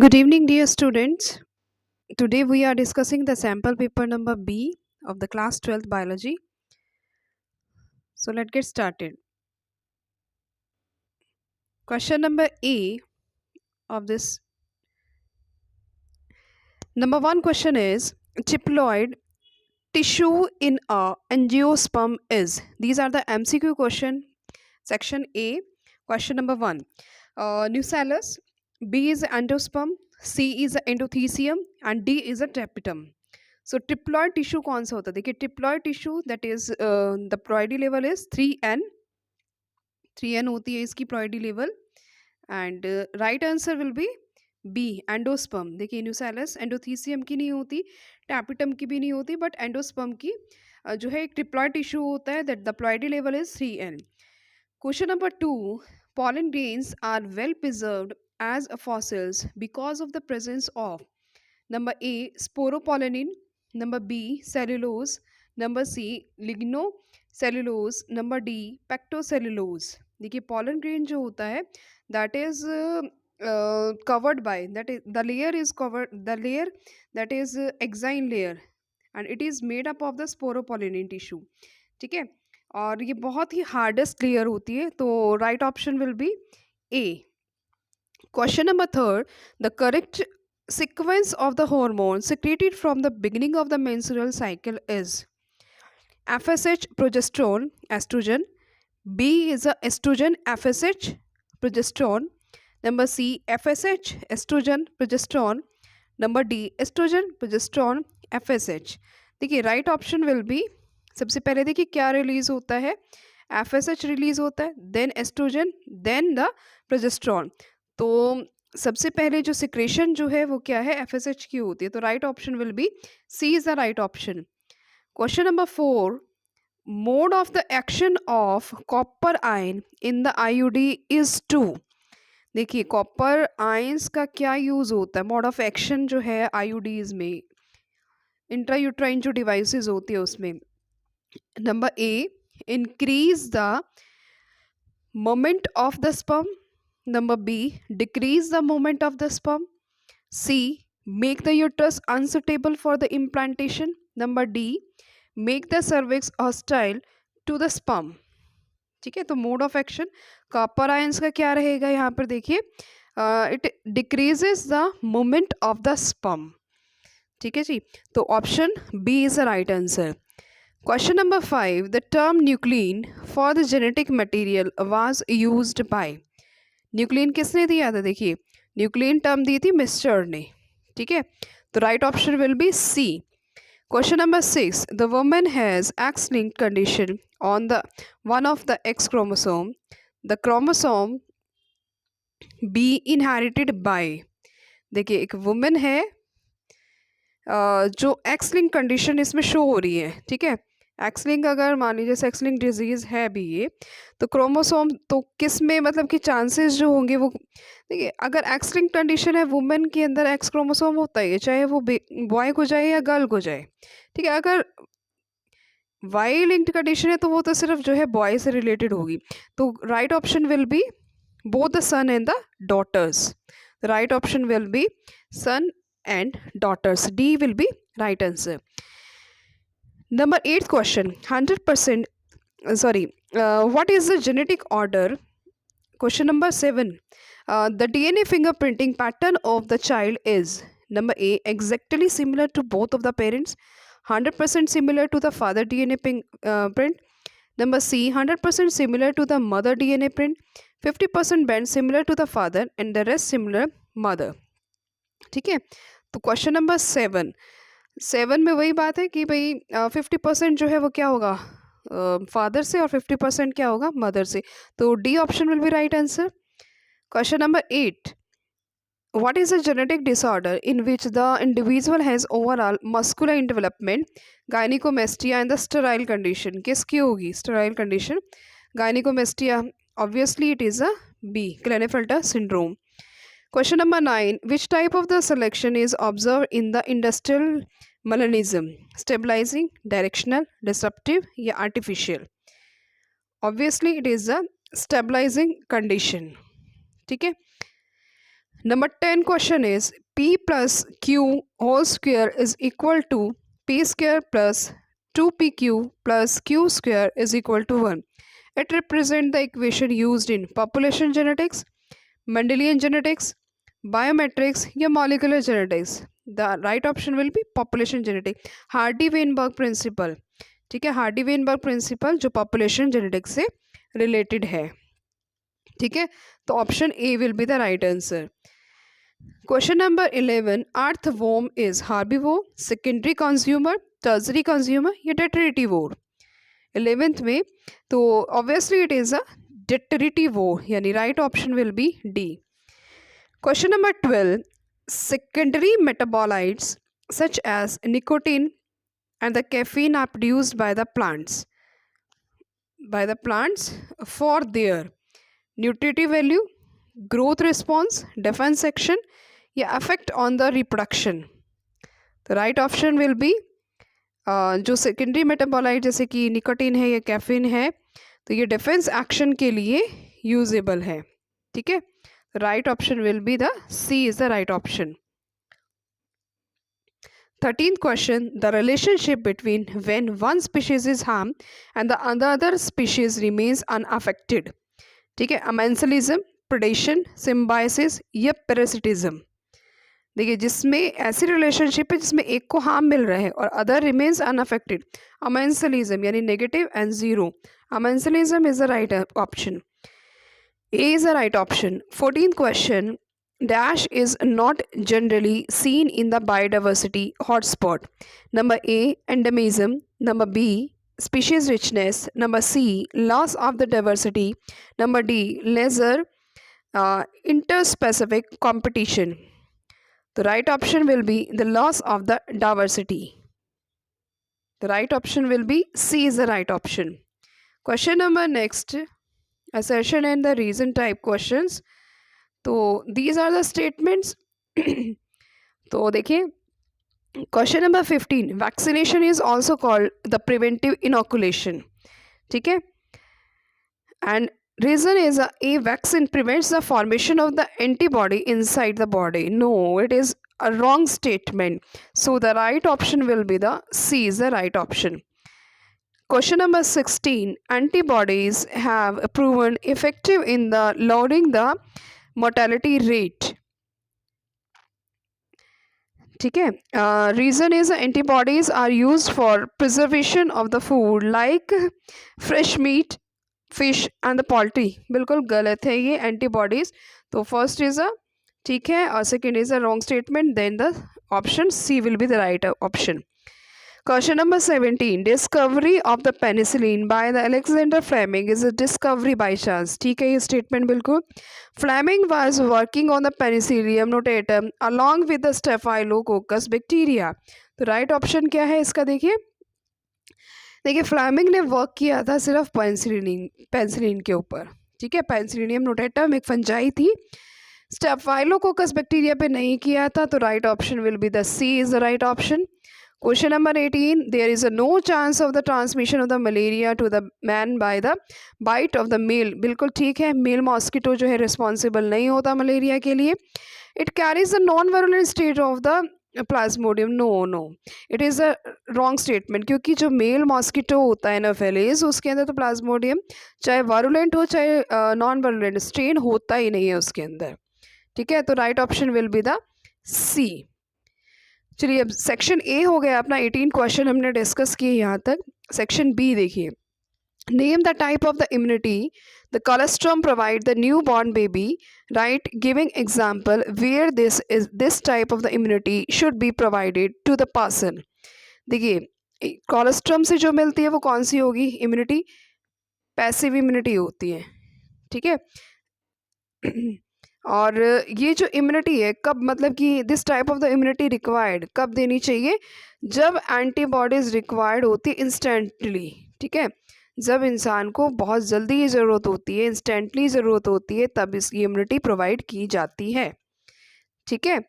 Good evening, dear students. Today we are discussing the sample paper number B of the class 12th biology. So let's get started. Question number A of this. Number one question is diploid tissue in a angiosperm is. These are the MCQ question. Section A. Question number one. Nucellus. B is endosperm. C is endothecium and D is a tapetum. So triploid tissue कौन सा होता है? देखिए triploid tissue that is the ploidy level is 3n होती है इसकी ploidy level and right answer will be B endosperm. देखिए nucellus endothecium की नहीं होती, टैपिटम की भी नहीं होती, बट एंडोस्पर्म की जो है एक ट्रिप्लॉयड टिश्यू होता है that the ploidy level is 3n. Question number 2. pollen grains are well preserved as fossils because of the presence of number A sporopollenin, number B cellulose, number C lignocellulose, number D pectocellulose. देखिए pollen grain जो होता है that is covered by that is the layer is covered the layer that is exine layer and it is made up of the sporopollenin tissue. ठीक है, और ये बहुत ही hardest layer होती है, तो right option will B A. Question number third. The correct sequence of the hormones secreted from the beginning of the menstrual cycle is FSH progesterone estrogen. B is a estrogen FSH progesterone. Number C FSH estrogen progesterone. Number D estrogen progesterone FSH. देखिए right option will B, सबसे पहले देखिए क्या release होता है, FSH release होता है, then estrogen, then the progesterone. तो सबसे पहले जो सिक्रेशन जो है वो क्या है, FSH की होती है, तो right option will be C is the right option. Question number 4. Mode of the action of copper ion in the IUD is two. देखिए कॉपर आयंस का क्या यूज होता है, मोड ऑफ एक्शन जो है आईयूडीज में, इंट्रायूट्राइन जो devices होती है उसमें. Number A increase the moment of the sperm. Number B, decrease the moment of the sperm. C, make the uterus unsuitable for the implantation. Number D, make the cervix hostile to the sperm. ठीक है, तो mode of action copper ions का क्या रहेगा यहाँ पर, देखिए it decreases the moment of the sperm. ठीक है जी, तो option B is the right answer. Question number 5. The term nuclein for the genetic material was used by. Nuclein किसने दिया था, देखिए न्यूक्लिन टर्म दी थी मिस्टर ने. ठीक है, तो right option will be C. Question number 6. The woman has X linked condition on the one of the X chromosome. The chromosome be inherited by. देखिए एक वुमन है जो एक्स लिंक कंडीशन इसमें शो हो रही है. ठीक है, एक्स लिंक अगर मान लीजिए एक्स लिंक डिजीज़ है भी ये, तो क्रोमोसोम तो किस में मतलब कि चांसेस जो होंगे वो, देखिए अगर एक्स लिंक कंडीशन है वुमेन के अंदर एक्स क्रोमोसोम होता है, चाहे वो बॉय को जाए या गर्ल को जाए. ठीक है, अगर वाई लिंक्ड कंडीशन है तो वो तो सिर्फ जो है बॉय से रिलेटेड होगी, तो right option will be both the son and the daughters. Right option will be son and daughters. D will be right answer. Number 8th question. 100%. What is the genetic order? Question number 7. The DNA fingerprinting pattern of the child is number A exactly similar to both of the parents, 100% similar to the father DNA print. Number C 100% similar to the mother DNA print, 50% bend similar to the father and the rest similar mother. ठीक है, तो question number 7 में वही बात है कि भाई 50% जो है वो क्या होगा फादर से और 50% क्या होगा मदर से, तो D option will be right answer. Question number 8. What is a genetic disorder in which the individual has overall muscular development, gynaecomastia and the sterile condition. किसकी होगी sterile condition? Gynaecomastia. Obviously it is a B, Klinefelter syndrome. Question number 9. Which type of the selection is observed in the industrial melanism? Stabilizing, directional, disruptive या artificial? Obviously it is a stabilizing condition. ठीक है, Number 10 question is P plus Q whole square is equal to P square plus 2PQ plus Q square is equal to 1. It represents the equation used in population genetics, Mendelian genetics, biometrics या molecular genetics. The right option will be population genetics. Hardy Weinberg principle, ठीक है, Hardy Weinberg principle जो population genetics से related है, ठीक है, तो option A will be the right answer. Question number 11 earthworm is herbivore, secondary consumer, tertiary consumer या detritivore. 11th में तो obviously it is a detritivore, यानी right option will be D. Question number 12 secondary metabolites such as nicotine and the caffeine are produced by the plants for their nutritive value, growth response, defense action या effect on the reproduction. the right option will be जो secondary metabolite जैसे कि nicotine है या caffeine है तो ये defence action के लिए यूजेबल है, ठीक है. Right option will be the C is the right option. 13th question, the relationship between when one species is harmed and the other species remains unaffected, ठीक है. अमेंसलिज्म, प्रेडेशन, सिम्बायोसिस या parasitism. देखिए जिसमें ऐसी relationship है जिसमें एक को हार्म मिल रहा है और अदर रिमेन्स अनअफेक्टेड. अमेंसलिज्म यानी negative and zero. Amensalism is the right option. A is the right option. 14th question. Dash is not generally seen in the biodiversity hotspot. Number A, endemism. Number B, species richness. Number C, loss of the diversity. Number D, lesser interspecific competition. The right option will be the loss of the diversity. The right option will be C is the right option. Question number next. Assertion and the reason type questions. तो these are the statements. तो देखिए question number 15 vaccination is also called the preventive inoculation, ठीक है. And reason is a vaccine prevents the formation of the antibody inside the body. No, it is a wrong statement. So the right option will be the C is the right option. Question number 16. Antibodies have proven effective in the lowering the mortality rate. ठीक है. Reason is antibodies are used for preservation of the food like fresh meat, fish and the poultry. बिल्कुल गलत है ये antibodies. तो first is a ठीक है और second is a wrong statement. Then the option C will be the right option. Question number 17. Discovery of the penicillin by the Alexander Fleming is a discovery by chance. ठीक है ये statement बिल्कुल. Fleming was working on the Penicillium notatum along with the Staphylococcus bacteria. तो right option क्या है इसका देखिए. देखिए फ्लेमिंग ने वर्क किया था सिर्फ पेनिसिलिन के ऊपर, ठीक है. पेनिसिलियम नोटेटम एक फंजाई थी, स्टेफाइलोकोकस बैक्टीरिया पे नहीं किया था. तो right option will be the C is the right option. Question number 18. There is a no chance of the transmission of the malaria to the man by the bite of the male. बिल्कुल ठीक है, mail mosquito जो है responsible नहीं होता malaria के लिए. It carries the non virulent stage of the Plasmodium. No it is a wrong statement, क्योंकि जो मेल मॉस्किटो होता है एनोफिलीज उसके अंदर तो प्लाज्मोडियम चाहे वायरुलेंट हो चाहे नॉन वायरुलेंट स्ट्रेन होता ही नहीं है उसके अंदर, ठीक है. तो right option will be the C. चलिए अब सेक्शन ए हो गया अपना. 18 क्वेश्चन हमने डिस्कस किए यहाँ तक. सेक्शन बी देखिए. Name the type of the immunity the colostrum provide the newborn baby. Right, giving example where this type of the immunity should be provided to the person. देखिए colostrum से जो मिलती है वो कौन सी होगी इम्यूनिटी? पैसिव इम्यूनिटी होती है, ठीक है. और ये जो इम्यूनिटी है कब, मतलब कि this type of the immunity required कब देनी चाहिए? जब एंटीबॉडीज रिक्वायर्ड होती है इंस्टेंटली, ठीक है. जब इंसान को बहुत जल्दी ज़रूरत होती है, इंस्टेंटली ज़रूरत होती है, तब इसकी इम्यूनिटी प्रोवाइड की जाती है, ठीक है.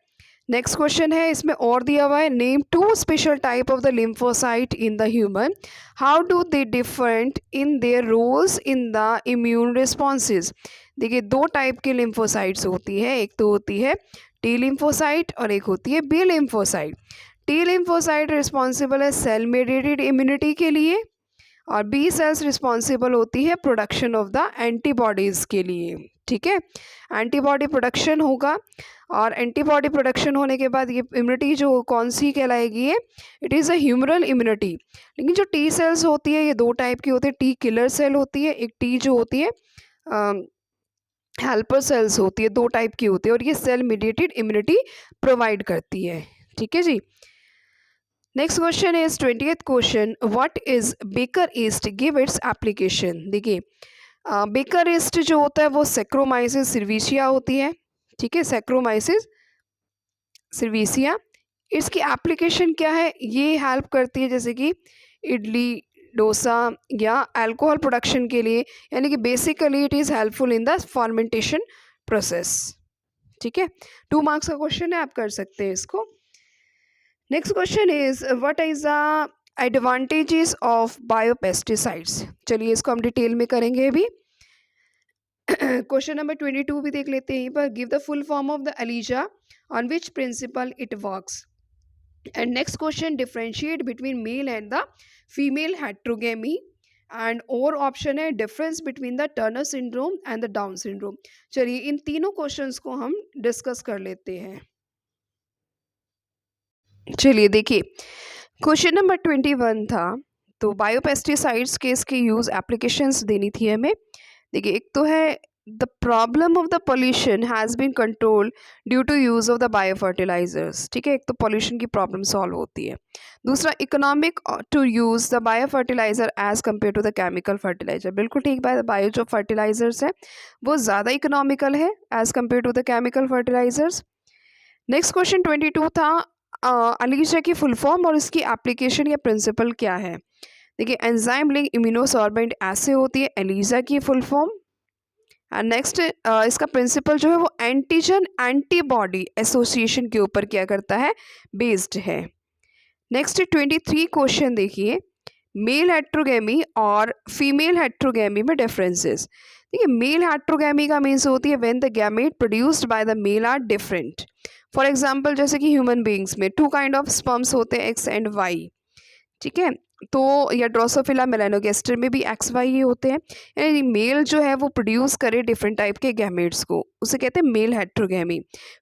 नेक्स्ट क्वेश्चन है, इसमें और दिया हुआ है, name to special type of the lymphocyte in the human, how do they different in their roles in the immune responses. देखिए, दो टाइप के लिम्फोसाइट्स होती है, एक तो होती है टी लिम्फोसाइट और एक होती है B lymphocyte. T lymphocyte responsible है सेल मेडिएटेड इम्यूनिटी के लिए, और बी सेल्स रिस्पॉन्सिबल होती है प्रोडक्शन ऑफ द एंटीबॉडीज़ के लिए। ठीक है, एंटीबॉडी प्रोडक्शन होगा, और एंटीबॉडी प्रोडक्शन होने के बाद ये इम्यूनिटी जो कौन सी कहलाएगी, ये it is a humoral immunity. लेकिन जो टी सेल्स होती है ये दो टाइप की होती है, टी किलर सेल होती है, एक टी जो होती है हेल्पर सेल्स होती है, दो टाइप की होती है, और ये सेल मीडिएटेड इम्यूनिटी प्रोवाइड करती है। ठीक है जी। Next question is 20th question, what is baker yeast, give its application. देखिए, बेकर ईस्ट जो होता है वो सैक्रोमाइसिस सर्विसिया होती है। ठीक है, सैक्रोमाइसिस सर्विसिया, इसकी एप्लीकेशन क्या है, ये हेल्प करती है जैसे कि इडली डोसा या अल्कोहल प्रोडक्शन के लिए, यानी कि basically it is helpful in the fermentation process. ठीक है, 2 मार्क्स का क्वेश्चन है, आप कर सकते हैं इसको। Next question is what is the advantages of biopesticides. चलिए इसको हम डिटेल में करेंगे अभी। क्वेश्चन नंबर 22 भी देख लेते हैं यहीं पर, give the full form of the ELISA on which principle it works. And next question, differentiate between male and the female heterogamy, and और ऑप्शन है difference between the Turner syndrome and the Down syndrome. चलिए इन तीनों questions को हम discuss कर लेते हैं। चलिए देखिए, क्वेश्चन नंबर 21 था, तो बायोपेस्टिसाइड्स के इसके यूज़ एप्लीकेशंस देनी थी हमें। देखिए, एक तो है the problem of the pollution has been control due to use of the bio fertilizers. ठीक है, एक तो पोल्यूशन की प्रॉब्लम सॉल्व होती है। दूसरा, economic to use the bio fertilizer as compare to the chemical fertilizer. बिल्कुल ठीक बात है, बायो जो फर्टिलाइजर्स है वो ज़्यादा इकोनॉमिकल है as compare to the chemical fertilizers. Next question 22 था, एलिजा की फुल फॉर्म और इसकी एप्लीकेशन या प्रिंसिपल क्या है। देखिए, एंजाइम लिंक इम्यूनोसॉर्बेंट ऐसे होती है एलिजा की फुल फॉर्म। एंड नेक्स्ट, इसका प्रिंसिपल जो है वो एंटीजन एंटीबॉडी एसोसिएशन के ऊपर क्या करता है, बेस्ड है। नेक्स्ट 23 क्वेश्चन देखिए, मेल हेट्रोगेमी और फीमेल हेट्रोगेमी में डिफरेंसेस। देखिए, मेल हेट्रोगेमी का मीन्स होती है when the gamete produced by the male are different. For example जैसे कि ह्यूमन बींग्स में 2 काइंड ऑफ स्पर्म्स होते हैं, एक्स एंड वाई। ठीक है, तो या ड्रोसोफिला मेलानोगेस्टर में भी एक्स वाई ही होते हैं, यानी मेल जो है वो प्रोड्यूस करे डिफरेंट टाइप के गैमेट्स को, उसे कहते हैं मेल हेट्रोगेमी।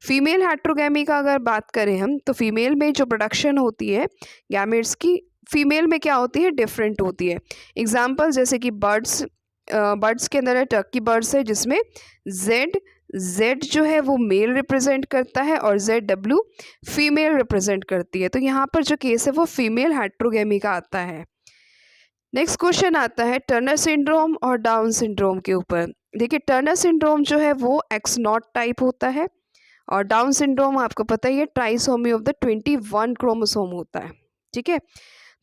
फीमेल हेट्रोगेमी का अगर बात करें हम, तो फीमेल में जो प्रोडक्शन होती है गैमेट्स की, फीमेल में क्या होती है, डिफरेंट होती है। एग्जाम्पल जैसे कि बर्ड्स के अंदर है टर्की बर्ड्स है, जिसमें जेड जो है वो मेल रिप्रेजेंट करता है और ZW फीमेल रिप्रेजेंट करती है। तो यहाँ पर जो केस है वो फीमेल हेट्रोगेमी का आता है। नेक्स्ट क्वेश्चन आता है टर्नर सिंड्रोम और डाउन सिंड्रोम के ऊपर। देखिए, टर्नर सिंड्रोम जो है वो X0 टाइप होता है, और डाउन सिंड्रोम आपको पता ही है ट्राइसोमी ऑफ द 21 क्रोमोसोम होता है। ठीक है,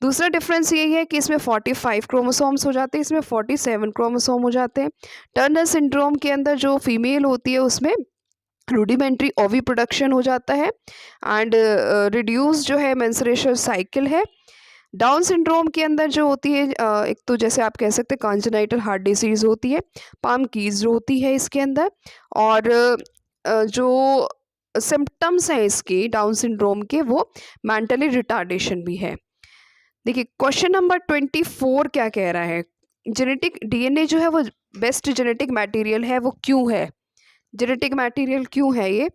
दूसरा डिफरेंस यही है कि इसमें 45 क्रोमोसोम्स हो जाते हैं, इसमें 47 क्रोमोसोम हो जाते हैं। टर्नर सिंड्रोम के अंदर जो फीमेल होती है उसमें रूडिमेंट्री ओवी प्रोडक्शन हो जाता है, एंड रिड्यूस जो है मेंस्ट्रुएशन साइकिल है। डाउन सिंड्रोम के अंदर जो होती है, एक तो जैसे आप कह सकते हैं कॉन्जेनाइटल हार्ट डिसीज़ होती है, पाम कीज होती है इसके अंदर, और जो सिम्टम्स हैं इसके डाउन सिंड्रोम के वो मेंटली रिटार्डेशन भी है। देखिए, क्वेश्चन नंबर 24 क्या कह रहा है, जेनेटिक DNA जो है वो बेस्ट जेनेटिक मटेरियल है, वो क्यों है, जेनेटिक मटेरियल क्यों है ये।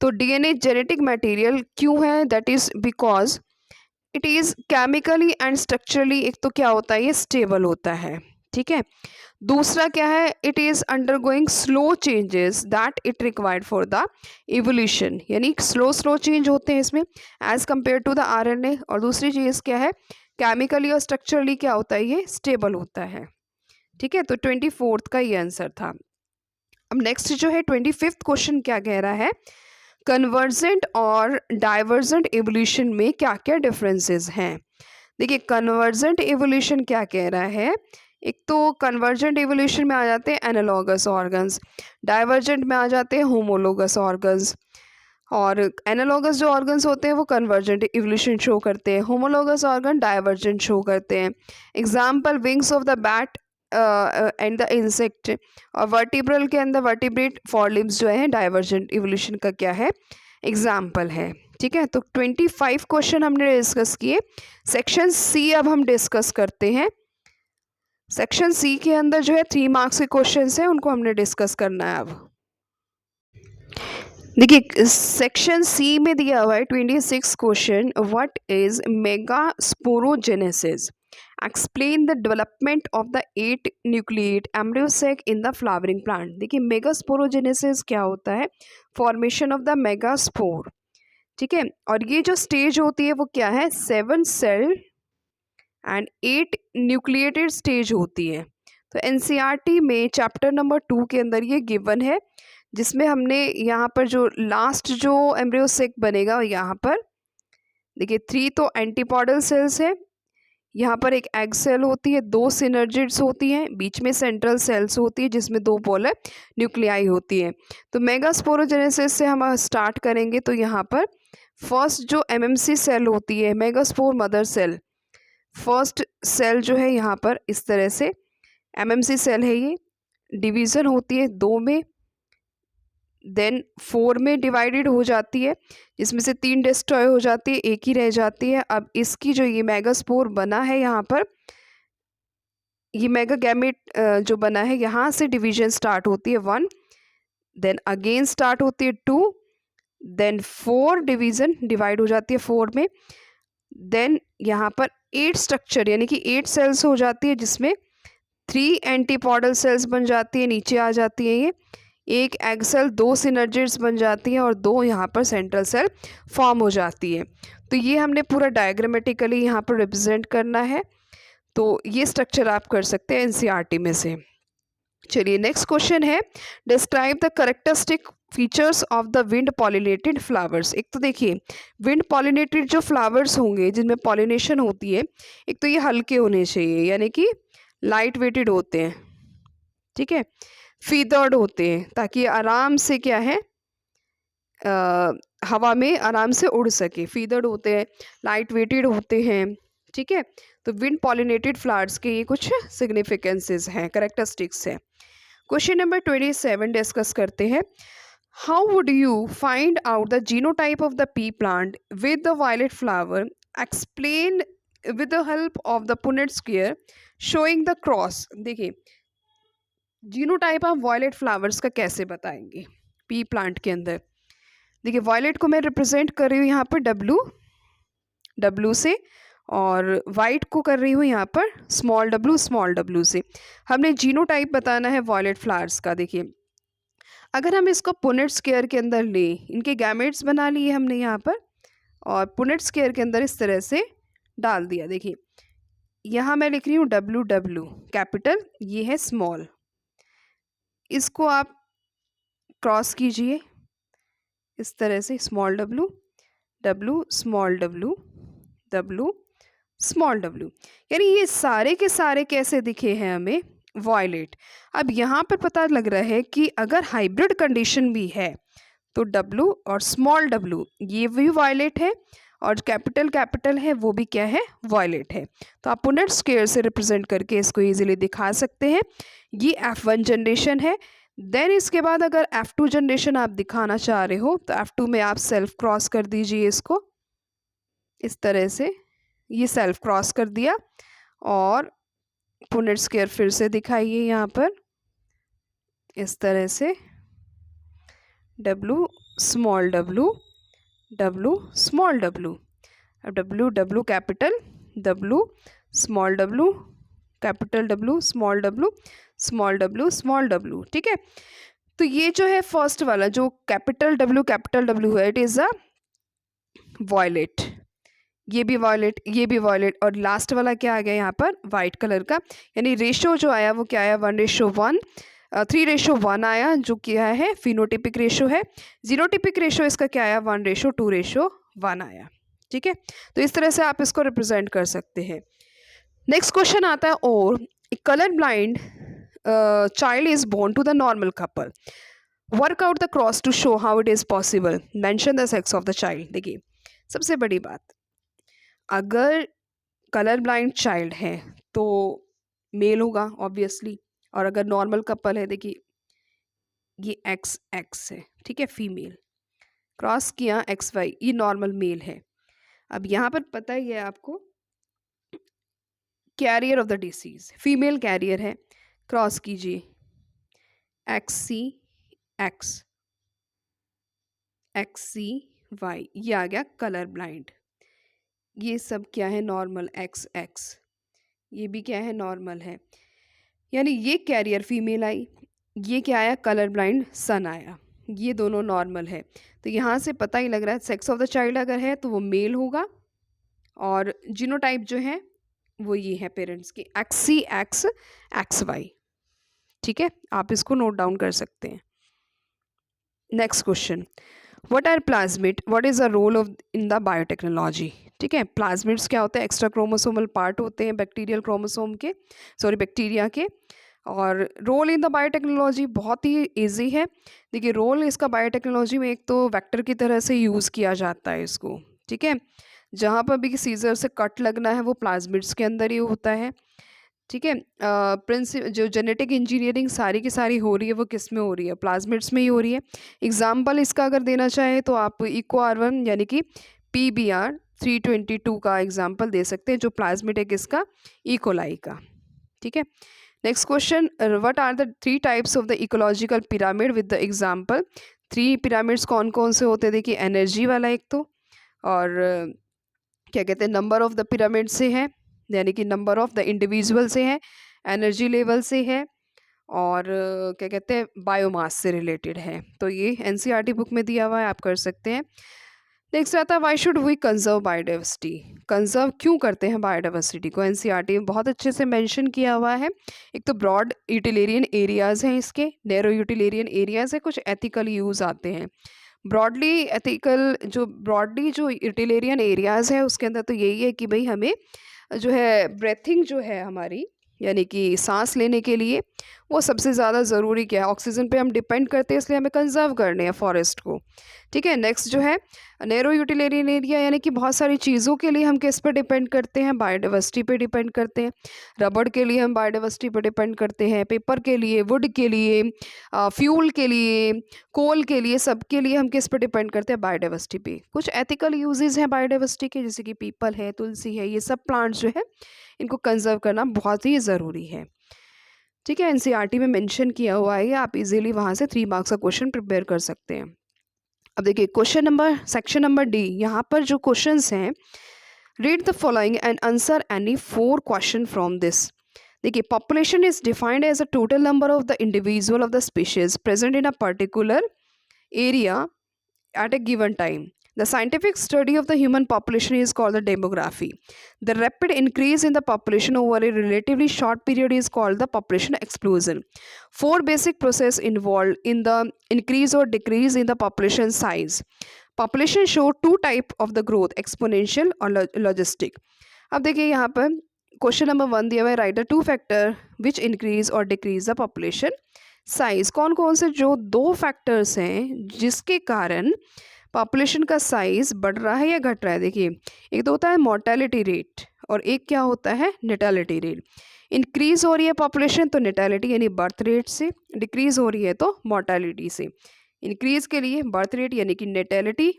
तो DNA जेनेटिक मटेरियल क्यों है, that is because it is chemically and structurally, एक तो क्या होता है ये स्टेबल होता है। ठीक है, दूसरा क्या है, it is undergoing slow changes that it required for the evolution, यानी स्लो चेंज होते हैं इसमें as compare to the RNA। और दूसरी चीज़ क्या है, केमिकली और स्ट्रक्चरली क्या होता है, ये स्टेबल होता है। ठीक है, तो 24 का ये आंसर था। अब नेक्स्ट जो है 25th क्वेश्चन क्या कह रहा है, कन्वर्जेंट और डाइवर्जेंट एवोल्यूशन में क्या क्या डिफरेंसेस हैं। देखिए, कन्वर्जेंट एवोल्यूशन क्या कह रहा है, एक तो कन्वर्जेंट एवोल्यूशन में आ जाते हैं एनालॉगस ऑर्गन्स, डाइवर्जेंट में आ जाते हैं होमोलोगस ऑर्गन्स। और एनालॉगस जो ऑर्गन्स होते हैं वो कन्वर्जेंट इवोल्यूशन शो करते हैं, होमोलॉगस ऑर्गन डाइवर्जेंट शो करते हैं। Example wings of the bat and the insect. और वर्टिब्रल के अंदर वर्टिब्रेट फॉरलिम्स जो है डाइवर्जेंट इवोल्यूशन का क्या है, एग्जाम्पल है। ठीक है, तो 25 क्वेश्चन हमने डिस्कस किए। सेक्शन सी अब हम डिस्कस करते हैं। सेक्शन सी के अंदर जो है 3 मार्क्स के क्वेश्चन हैं, उनको हमने डिस्कस करना है अब। देखिए सेक्शन सी में दिया हुआ है 26 question, what is mega sporogenesis, explain the development of the 8 nucleate embryo sac in the flowering plant. देखिए मेगा स्पोरोजेनेसिस क्या होता है, formation of the mega spore. ठीक है, और ये जो स्टेज होती है वो क्या है, 7 सेल एंड 8 न्यूक्लिएटेड स्टेज होती है। तो एनसीईआरटी में चैप्टर नंबर 2 के अंदर ये गिवन है, जिसमें हमने यहाँ पर जो लास्ट जो एम्ब्रियो सेक बनेगा यहाँ पर देखिए 3 तो एंटीपॉडल सेल्स है, यहाँ पर एक एग सेल होती है, 2 सिनर्जिड्स होती हैं, बीच में सेंट्रल सेल्स होती है जिसमें 2 पोलर न्यूक्लियाई होती है। तो मेगास्पोरोजेनेसिस से हम स्टार्ट करेंगे। तो यहाँ पर फर्स्ट जो एमएमसी सेल होती है, megaspore mother cell, first cell जो है यहाँ पर इस तरह से एमएमसी सेल है, ये डिवीज़न होती है 2 में, देन 4 में डिवाइडेड हो जाती है, जिसमें से 3 डिस्ट्रॉय हो जाती है, एक ही रह जाती है। अब इसकी जो ये मेगास्पोर बना है यहाँ पर, ये मेगा गैमेट जो बना है, यहाँ से डिवीजन स्टार्ट होती है 1, देन अगेन स्टार्ट होती है 2, देन 4 डिवीज़न डिवाइड हो जाती है 4 में, देन यहाँ पर 8 स्ट्रक्चर यानी कि 8 सेल्स हो जाती है, जिसमें 3 एंटीपॉडल सेल्स बन जाती है, नीचे आ जाती है ये, एक एग सेल, 2 सिनर्जिड्स बन जाती हैं और 2 यहाँ पर सेंट्रल सेल फॉर्म हो जाती है। तो ये हमने पूरा डायग्रामेटिकली यहाँ पर रिप्रेजेंट करना है। तो ये स्ट्रक्चर आप कर सकते हैं एनसीईआरटी में से। चलिए नेक्स्ट क्वेश्चन है, describe the characteristic features of the wind pollinated flowers. एक तो देखिए विंड पॉलिनेटेड जो फ्लावर्स होंगे जिनमें पॉलिनेशन होती है, एक तो ये हल्के होने चाहिए यानी कि लाइट वेटेड होते हैं, ठीक है, फीदर्ड होते हैं ताकि आराम से क्या है हवा में आराम से उड़ सके, फीदर्ड होते हैं, लाइट वेटेड होते हैं। ठीक है, तो विंड पॉलिनेटेड फ्लावर्स के ये कुछ सिग्निफिकेंसेस हैं, करेक्टरिस्टिक्स हैं। क्वेश्चन नंबर 27 डिस्कस करते हैं, how would you find out the genotype of the pea plant with the violet flower, explain with the help of the Punnett square showing the cross. देखिए genotype of violet flowers का कैसे बताएंगे P plant के अंदर। देखिए violet को मैं represent कर रही हूँ यहाँ पर डब्लू से, और वाइट को कर रही हूँ यहाँ पर स्मॉल डब्लू से। हमने जीनोटाइप बताना है वायलेट फ्लावर्स का। देखिए अगर हम इसको पुनेट स्क्वायर के अंदर लें, इनके गैमेट्स बना लिए हमने यहाँ पर और पुनेट स्क्वायर के अंदर इस तरह से डाल दिया। देखिए यहाँ मैं लिख रही हूँ डब्लू कैपिटल, ये है स्मॉल, इसको आप क्रॉस कीजिए इस तरह से, small W small W small W, यानी ये सारे के सारे कैसे दिखे हैं हमें, वॉयलेट। अब यहाँ पर पता लग रहा है कि अगर हाइब्रिड कंडीशन भी है तो डब्लू और स्मॉल डब्लू ये भी वॉयलेट है और कैपिटल है वो भी क्या है, वॉयलेट है। तो आप पुनेट स्क्वायर से रिप्रेजेंट करके इसको इजीली दिखा सकते हैं। ये F1 जनरेशन है। देन इसके बाद अगर F2 जनरेशन आप दिखाना चाह रहे हो तो F2 में आप सेल्फ क्रॉस कर दीजिए इसको इस तरह से, ये सेल्फ क्रॉस कर दिया और पुनेट स्क्वायर फिर से दिखाइए यहाँ पर इस तरह से, W small W small W, अब W capital, W small W capital, W small W small W. ठीक है, तो ये जो है फर्स्ट वाला जो कैपिटल डब्लू है, इट इज़ अ वॉयलेट, ये भी वॉयलेट और लास्ट वाला क्या आ गया यहाँ पर, वाइट कलर का, यानी रेशो जो आया वो क्या आया, 1:1, 3:1 आया, जो क्या है फिनोटिपिक रेशो है। जीनोटिपिक रेशो इसका क्या आया, 1:2:1 आया। ठीक है, तो इस तरह से आप इसको रिप्रेजेंट कर सकते हैं। नेक्स्ट क्वेश्चन आता है, और colour blind child is born to the normal couple, work out the cross to show how it is possible, mention the sex of the child. देखिए सबसे बड़ी बात, अगर कलर ब्लाइंड चाइल्ड है तो मेल होगा ऑब्वियसली, और अगर नॉर्मल कपल है, देखिए ये एक्स एक्स है, ठीक है, फीमेल, क्रॉस किया एक्स वाई, ये नॉर्मल मेल है। अब यहाँ पर पता ही है आपको, carrier of the disease female carrier है, क्रॉस कीजिए X C X, X C Y, ये आ गया कलर ब्लाइंड। ये सब क्या है, नॉर्मल एक्स एक्स, ये भी क्या है, नॉर्मल है। यानी ये कैरियर फीमेल आई, ये क्या आया, कलर ब्लाइंड सन आया, ये दोनों नॉर्मल है। तो यहाँ से पता ही लग रहा है सेक्स ऑफ द चाइल्ड अगर है तो वो मेल होगा, और जीनोटाइप जो है वो ये है पेरेंट्स की, X C X X Y. ठीक है, आप इसको नोट डाउन कर सकते हैं। Next question, what are plasmid, what is the role of in the biotechnology. ठीक है, प्लाज्मिड्स क्या होते हैं, एक्स्ट्रा क्रोमोसोमल पार्ट होते हैं बैक्टीरियल क्रोमोसोम के, सॉरी बैक्टीरिया के। और रोल इन द बायोटेक्नोलॉजी बहुत ही इजी है। देखिए रोल इसका बायोटेक्नोलॉजी में, एक तो वेक्टर की तरह से यूज़ किया जाता है इसको, ठीक है, जहाँ पर भी सीजर से कट लगना है वो प्लाज्मिड्स के अंदर ही होता है। ठीक है, जो जेनेटिक इंजीनियरिंग सारी की सारी हो रही है वो किस में हो रही है, प्लाज्मिड्स में ही हो रही है। एग्जाम्पल इसका अगर देना चाहे तो आप इको R1 यानी कि PBR 322 का एग्जाम्पल दे सकते हैं, जो प्लाज्मिड है किसका, इकोलाई का। ठीक है, next question, what are the 3 types of the ecological pyramid with the example. 3 pyramids कौन कौन से होते हैं, देखिए एनर्जी वाला एक तो, और क्या कहते हैं, नंबर ऑफ द पिरामिड से है, यानी कि नंबर ऑफ द इंडिविजुअल से है, एनर्जी लेवल से है, और क्या कहते हैं, बायोमास से रिलेटेड है। तो ये NCERT बुक में दिया हुआ है, आप कर सकते हैं। नेक्स्ट आता है, why should we conserve biodiversity, conserve क्यों करते हैं बायोडाइवर्सिटी को, NCERT में बहुत अच्छे से मेंशन किया हुआ है। एक तो ब्रॉड यूटिलेरियन एरियाज़ हैं इसके, नैरो यूटिलेरियन एरियाज़ है, कुछ एथिकल यूज़ आते हैं। ब्रॉडली एथिकल, ब्रॉडली जो यूटिलेरियन एरियाज़ है उसके अंदर तो यही है कि भाई हमें जो है ब्रेथिंग जो है हमारी, यानी कि सांस लेने के लिए वो सबसे ज़्यादा ज़रूरी क्या है, ऑक्सीजन पे हम डिपेंड करते हैं, इसलिए हमें कंजर्व करने हैं फॉरेस्ट को। ठीक है, नेक्स्ट जो है नैरो यूटिलेरियन एरिया, यानी कि बहुत सारी चीज़ों के लिए हम किस पे डिपेंड करते हैं, बायोडाइवर्सिटी पे डिपेंड करते हैं। रबड़ के लिए हम बायोडाइवर्सिटी पे डिपेंड करते हैं, पेपर के लिए, वुड के लिए, फ्यूल के लिए, कोल के लिए, सब के लिए हम किस पे डिपेंड करते हैं, बायोडाइवर्सिटी पे। कुछ एथिकल यूजेस हैं बायोडाइवर्सिटी के, जैसे कि पीपल है, तुलसी है, ये सब प्लांट्स जो है इनको कंजर्व करना बहुत ही ज़रूरी है। ठीक है, NCERT में मेंशन किया हुआ है, आप इजीली वहाँ से 3 मार्क्स का क्वेश्चन प्रिपेयर कर सकते हैं। अब देखिए question number, section number D, यहाँ पर जो क्वेश्चंस हैं, read the following and answer any 4 question from this. देखिए population is defined as a total number of the individual of the species present in a particular area at a given time. The scientific study of the human population is called the demography. The rapid increase in the population over a relatively short period is called the population explosion. 4 basic processes involved in the increase or decrease in the population size. Population show 2 type of the growth, exponential or logistic. अब देखिए यहाँ पर question number 1 दिया हुआ है, right the 2 factor which increase और decrease the population size. कौन कौन से जो 2 फैक्टर्स हैं जिसके कारण पॉपुलेशन का साइज बढ़ रहा है या घट रहा है। देखिए एक तो होता है मोर्टेलिटी रेट, और एक क्या होता है, नेटालिटी रेट। इंक्रीज हो रही है पॉपुलेशन तो नेटालिटी यानी बर्थ रेट से, डिक्रीज हो रही है तो मोर्टेलिटी से। इंक्रीज के लिए बर्थ रेट यानी कि नेटालिटी,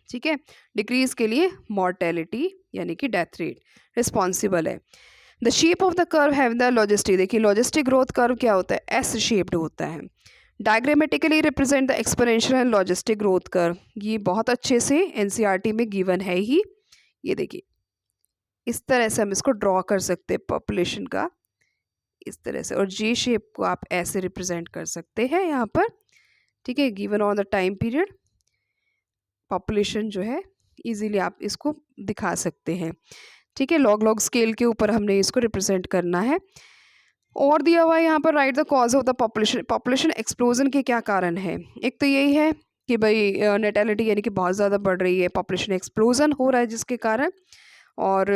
ठीक है, डिक्रीज के लिए मोर्टेलिटी यानी कि डेथ रेट रिस्पॉन्सिबल है। The shape of the curve have the logistic, देखिए लॉजिस्टिक ग्रोथ कर्व क्या होता है, एस शेप्ड होता है। Diagrammatically represent the exponential and logistic growth curve, ये बहुत अच्छे से NCERT में गिवन है ही। ये देखिए इस तरह से हम इसको ड्रॉ कर सकते हैं पॉपुलेशन का, इस तरह से, और J शेप को आप ऐसे रिप्रेजेंट कर सकते हैं यहाँ पर। ठीक है, given on the time period population जो है इजीली आप इसको दिखा सकते हैं। ठीक है, लॉग स्केल के ऊपर हमने इसको रिप्रेजेंट करना है। और दिया हुआ है यहाँ पर, right the cause of the population, population explosion के क्या कारण है। एक तो यही है कि भाई नेटेलिटी यानी कि बहुत ज़्यादा बढ़ रही है, पॉपुलेशन एक्सप्लोजन हो रहा है जिसके कारण। और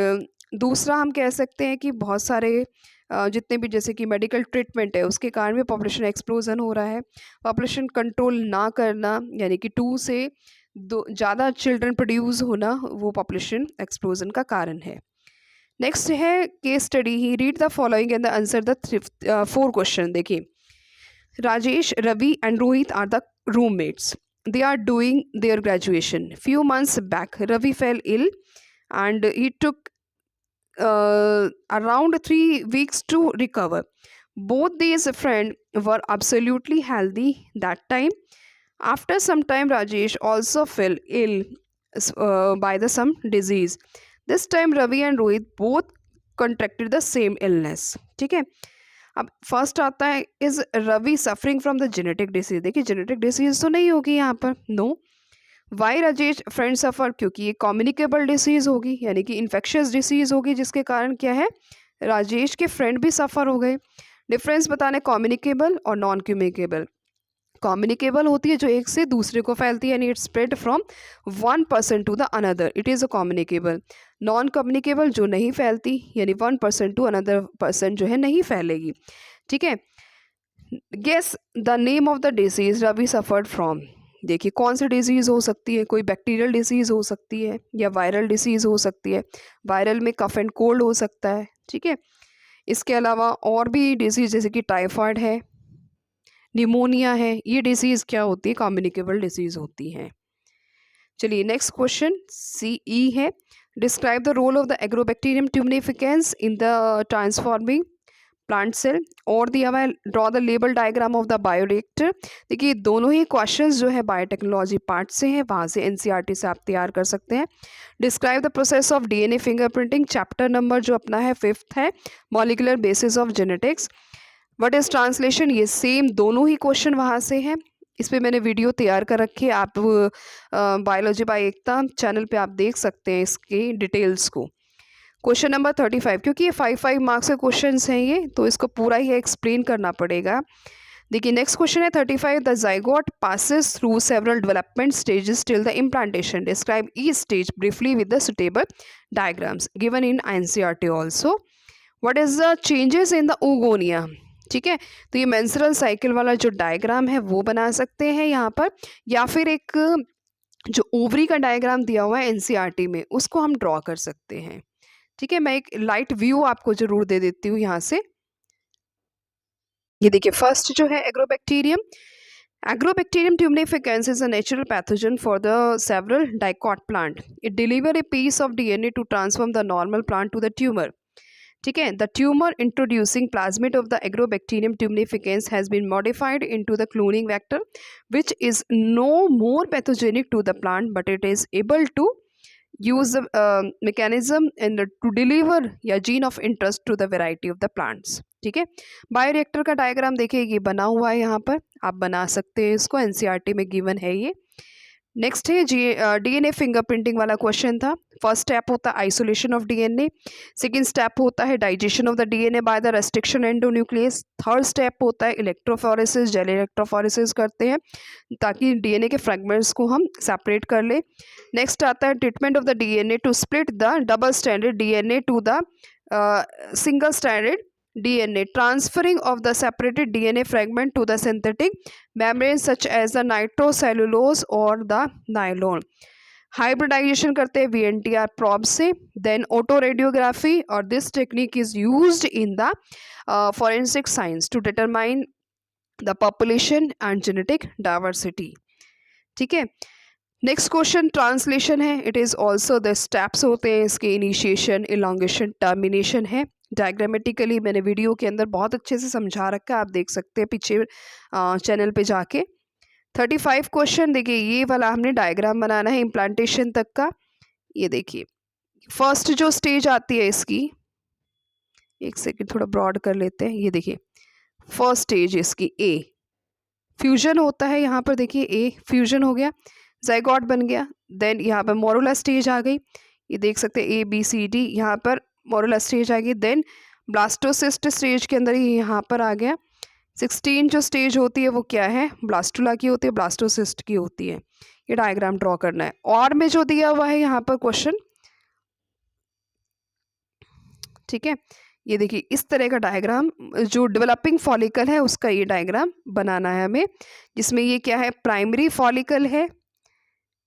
दूसरा हम कह सकते हैं कि बहुत सारे जितने भी जैसे कि मेडिकल ट्रीटमेंट है उसके कारण भी पॉपुलेशन एक्सप्लोजन हो रहा है। पॉपुलेशन कंट्रोल ना करना यानी कि 2 से दो ज़्यादा चिल्ड्रन प्रोड्यूस होना वो पॉपुलेशन एक्सप्लोजन का कारण है। नेक्स्ट है case study. He read the following and the answer the 4 question. देखिए, Rajesh, Ravi, and Rohit are the roommates. They are doing their graduation. Few months back, Ravi fell ill and he took around 3 weeks to recover. Both these friends were absolutely healthy that time. After some time, Rajesh also fell ill by the some disease. This time, Ravi and Rohit both contracted the same illness. ठीक है, अब first आता है, is Ravi suffering from the genetic disease. देखिए, genetic disease तो नहीं होगी यहाँ पर, no. Why Rajesh friend suffer, क्योंकि ये कम्युनिकेबल डिसीज होगी यानी कि इन्फेक्शियस डिसीज होगी, जिसके कारण क्या है, राजेश के फ्रेंड भी सफ़र हो गए। डिफरेंस बताने कम्युनिकेबल और नॉन कम्युनिकेबल। कम्युनिकेबल होती है जो एक से दूसरे को फैलती है, यानी it spread from one person to the another, it is a communicable. Non communicable जो नहीं फैलती, यानी one person to another person जो है नहीं फैलेगी। ठीक है, guess the name of the disease Ravi suffered from. देखिए, कौन सी डिसीज़ हो सकती है, कोई बैक्टीरियल डिसीज़ हो सकती है या वायरल डिसीज़ हो सकती है। वायरल में कफ एंड कोल्ड हो सकता है। ठीक है, इसके अलावा और भी डिसीज़ जैसे कि टाइफाइड है, निमोनिया है, ये डिसीज़ क्या होती है, कम्युनिकेबल डिसीज़ होती हैं। चलिए नेक्स्ट क्वेश्चन सी ई है। Describe the role of the Agrobacterium tumefaciens in the transforming plant cell और दिया हुआ है draw the label diagram of the bioreactor. देखिए, दोनों ही क्वेश्चंस जो है बायोटेक्नोलॉजी पार्ट से हैं, वहाँ से एनसीईआरटी से आप तैयार कर सकते हैं। Describe the process of DNA fingerprinting, chapter number जो अपना है 5th है, molecular basis of genetics. What is translation, ये सेम दोनों ही क्वेश्चन वहाँ से हैं। इस पर मैंने वीडियो तैयार कर रखी है, आप बायोलॉजी बाय एकता चैनल पे आप देख सकते हैं इसकी डिटेल्स को। क्वेश्चन नंबर 35, क्योंकि ये 5 मार्क्स के क्वेश्चन हैं ये, तो इसको पूरा ही एक्सप्लेन करना पड़ेगा। देखिए नेक्स्ट क्वेश्चन है 35, the zygote passes through several development stages till the implantation. Describe each stage briefly with the suitable diagrams given in NCERT also. What is the changes in the oogonia. ठीक है, तो ये menstrual cycle वाला जो diagram है वो बना सकते हैं यहाँ पर, या फिर एक जो ओवरी का डायग्राम दिया हुआ है एनसीईआरटी में उसको हम ड्रॉ कर सकते हैं। ठीक है, मैं एक लाइट व्यू आपको जरूर दे देती हूँ यहाँ से। ये देखिए, फर्स्ट जो है Agrobacterium. Agrobacterium tumefaciens is a natural pathogen for the several dicot plant. It deliver a piece of DNA to transform the normal plant to the tumour. ठीक है, the tumour introducing plasmid of the Agrobacterium tumefaciens has been modified into the cloning vector which is no more pathogenic to the plant but it is able to use the mechanism and to deliver या gene of interest to the variety of the plants। ठीक है, bioreactor का diagram देखिए ये बना हुआ है, यहाँ पर आप बना सकते हैं इसको, एनसीईआरटी में गिवन है ये। नेक्स्ट है डीएनए फिंगरप्रिंटिंग वाला क्वेश्चन था। फर्स्ट स्टेप होता है isolation of DNA, second step होता है digestion of the DNA by the restriction endonuclease, third step होता है इलेक्ट्रोफोरेसिस, जेल इलेक्ट्रोफोरेसिस करते हैं ताकि डीएनए के फ्रेगमेंट्स को हम सेपरेट कर ले। नेक्स्ट आता है treatment of the DNA to split the double standard DNA to the single stranded DNA, transferring of the separated DNA fragment to the synthetic membranes such as the nitrocellulose or the nylon। Hybridization करते हैं VNTR probe से, then autoradiography, और this technique is used in the forensic science to determine the population and genetic diversity। ठीक है, next question translation है। It is also the steps होते हैं इसके, इनिशिएशन, इलांगेशन, टर्मिनेशन है। डायग्रामेटिकली मैंने वीडियो के अंदर बहुत अच्छे से समझा रखा है, आप देख सकते हैं पीछे चैनल पे जाके। 35 क्वेश्चन देखिए, ये वाला हमने डायग्राम बनाना है इम्प्लांटेशन तक का। ये देखिए, फर्स्ट जो स्टेज आती है इसकी, एक सेकेंड थोड़ा ब्रॉड कर लेते हैं। ये देखिए फर्स्ट स्टेज इसकी ए, फ्यूजन होता है यहाँ पर, देखिए ए फ्यूजन हो गया, जाइगोट बन गया। देन यहाँ पर मोरुला स्टेज आ गई, ये देख सकते हैं ABCD, यहाँ पर मोरुला स्टेज आ गई। देन ब्लास्टोसिस्ट स्टेज के अंदर ही यहाँ पर आ गया। 16 जो स्टेज होती है वो क्या है, ब्लास्टुला की होती है, ब्लास्टोसिस्ट की होती है। ये डायग्राम ड्रॉ करना है। और में जो दिया हुआ है यहाँ पर क्वेश्चन, ठीक है, ये देखिए इस तरह का डायग्राम जो डेवलपिंग फॉलिकल है उसका ये डायग्राम बनाना है हमें, जिसमें ये क्या है, प्राइमरी फॉलिकल है,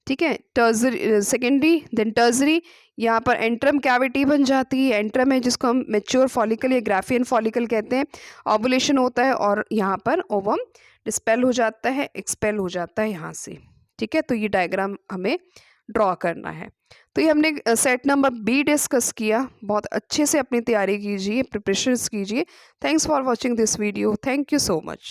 ठीक है, टर्जरी, सेकेंडरी, देन टर्जरी, यहाँ पर एंट्रम कैविटी बन जाती है, एंट्रम है जिसको हम मैच्योर फॉलिकल या ग्राफियन फॉलिकल कहते हैं, ओवुलेशन होता है और यहाँ पर ओवम डिस्पेल हो जाता है, एक्सपेल हो जाता है यहाँ से, ठीक है। तो ये डायग्राम हमें ड्रॉ करना है। तो ये हमने सेट नंबर बी डिस्कस किया। बहुत अच्छे से अपनी तैयारी कीजिए, प्रिपरेशंस कीजिए। Thanks for watching this video. Thank you so much.